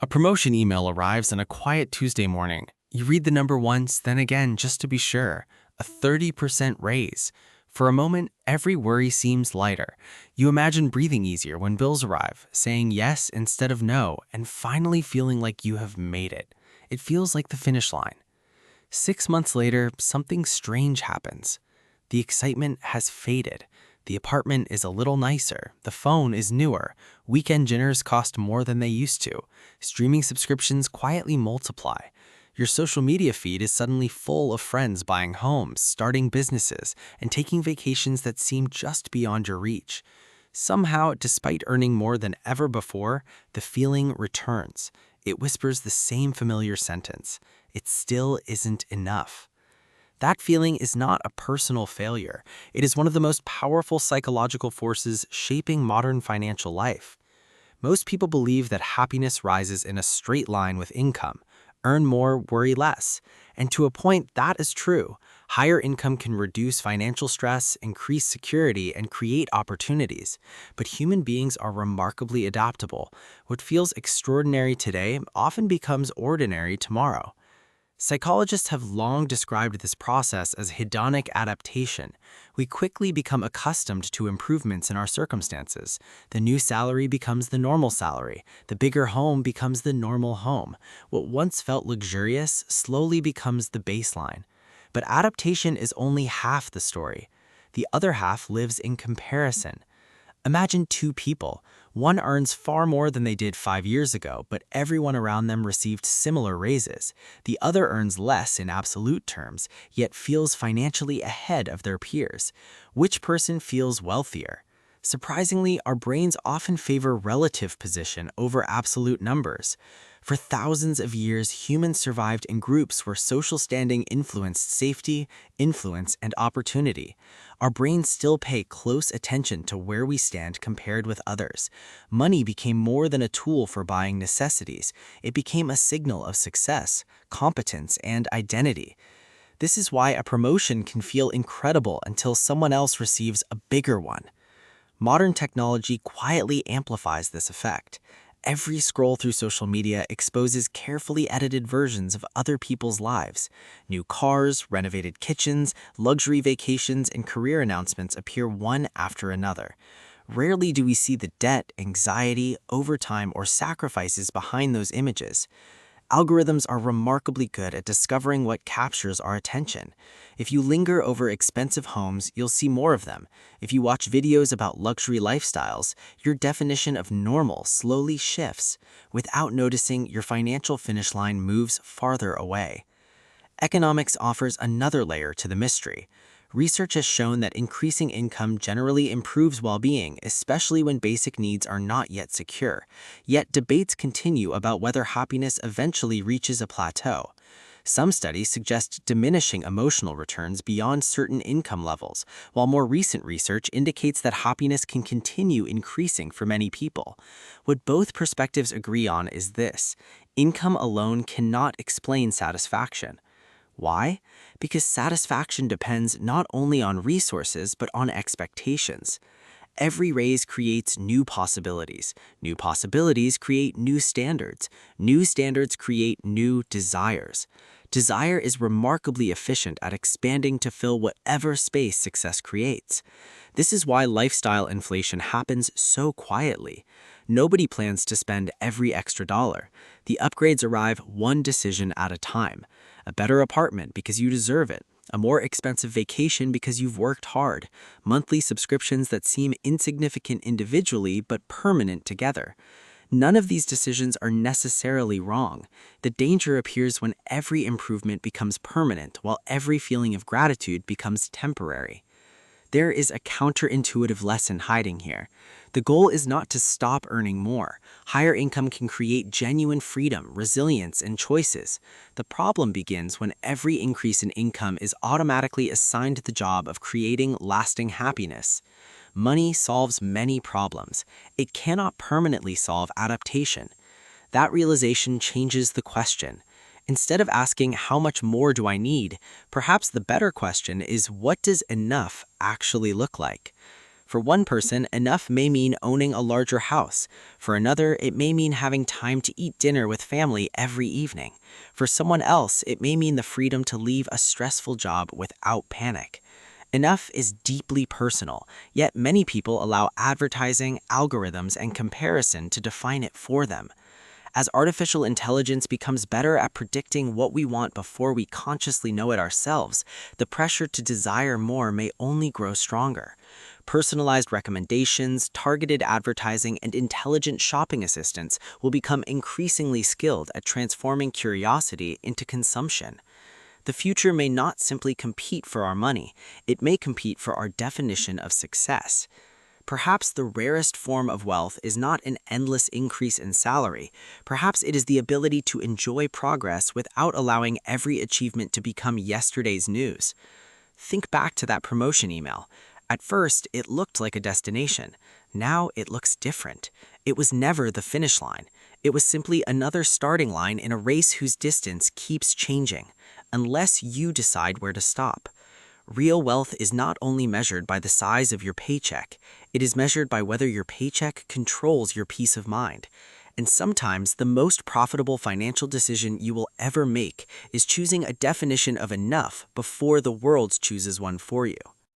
A promotion email arrives on a quiet Tuesday morning. You read the number once, then again, just to be sure. A 30% raise. For a moment, every worry seems lighter. You imagine breathing easier when bills arrive, saying yes instead of no, and finally feeling like you have made it. It feels like the finish line. 6 months later, something strange happens. The excitement has faded. The apartment is a little nicer. The phone is newer. Weekend dinners cost more than they used to. Streaming subscriptions quietly multiply. Your social media feed is suddenly full of friends buying homes, starting businesses, and taking vacations that seem just beyond your reach. Somehow, despite earning more than ever before, the feeling returns. It whispers the same familiar sentence. It still isn't enough. That feeling is not a personal failure. It is one of the most powerful psychological forces shaping modern financial life. Most people believe that happiness rises in a straight line with income. Earn more, worry less. And to a point, that is true. Higher income can reduce financial stress, increase security, and create opportunities. But human beings are remarkably adaptable. What feels extraordinary today often becomes ordinary tomorrow. Psychologists have long described this process as hedonic adaptation. We quickly become accustomed to improvements in our circumstances. The new salary becomes the normal salary. The bigger home becomes the normal home. What once felt luxurious slowly becomes the baseline. But adaptation is only half the story. The other half lives in comparison. Imagine two people. One earns far more than they did 5 years ago, but everyone around them received similar raises. The other earns less in absolute terms, yet feels financially ahead of their peers. Which person feels wealthier? Surprisingly, our brains often favor relative position over absolute numbers. For thousands of years, humans survived in groups where social standing influenced safety, influence, and opportunity. Our brains still pay close attention to where we stand compared with others. Money became more than a tool for buying necessities. It became a signal of success, competence, and identity. This is why a promotion can feel incredible until someone else receives a bigger one. Modern technology quietly amplifies this effect. Every scroll through social media exposes carefully edited versions of other people's lives. New cars, renovated kitchens, luxury vacations, and career announcements appear one after another. Rarely do we see the debt, anxiety, overtime, or sacrifices behind those images. Algorithms are remarkably good at discovering what captures our attention. If you linger over expensive homes, you'll see more of them. If you watch videos about luxury lifestyles, your definition of normal slowly shifts. Without noticing, your financial finish line moves farther away. Economics offers another layer to the mystery. Research has shown that increasing income generally improves well-being, especially when basic needs are not yet secure. Yet debates continue about whether happiness eventually reaches a plateau. Some studies suggest diminishing emotional returns beyond certain income levels, while more recent research indicates that happiness can continue increasing for many people. What both perspectives agree on is this: income alone cannot explain satisfaction. Why? Because satisfaction depends not only on resources, but on expectations. Every raise creates new possibilities. New possibilities create new standards. New standards create new desires. Desire is remarkably efficient at expanding to fill whatever space success creates. This is why lifestyle inflation happens so quietly. Nobody plans to spend every extra dollar. The upgrades arrive one decision at a time. A better apartment because you deserve it. A more expensive vacation because you've worked hard. Monthly subscriptions that seem insignificant individually but permanent together. None of these decisions are necessarily wrong. The danger appears when every improvement becomes permanent while every feeling of gratitude becomes temporary. There is a counterintuitive lesson hiding here. The goal is not to stop earning more. Higher income can create genuine freedom, resilience, and choices. The problem begins when every increase in income is automatically assigned the job of creating lasting happiness. Money solves many problems. It cannot permanently solve adaptation. That realization changes the question. Instead of asking, how much more do I need? Perhaps the better question is, what does enough actually look like? For one person, enough may mean owning a larger house. For another, it may mean having time to eat dinner with family every evening. For someone else, it may mean the freedom to leave a stressful job without panic. Enough is deeply personal, yet many people allow advertising, algorithms, and comparison to define it for them. As artificial intelligence becomes better at predicting what we want before we consciously know it ourselves, the pressure to desire more may only grow stronger. Personalized recommendations, targeted advertising, and intelligent shopping assistants will become increasingly skilled at transforming curiosity into consumption. The future may not simply compete for our money, it may compete for our definition of success. Perhaps the rarest form of wealth is not an endless increase in salary. Perhaps it is the ability to enjoy progress without allowing every achievement to become yesterday's news. Think back to that promotion email. At first, it looked like a destination. Now it looks different. It was never the finish line. It was simply another starting line in a race whose distance keeps changing, unless you decide where to stop. Real wealth is not only measured by the size of your paycheck, it is measured by whether your paycheck controls your peace of mind. And sometimes the most profitable financial decision you will ever make is choosing a definition of enough before the world chooses one for you.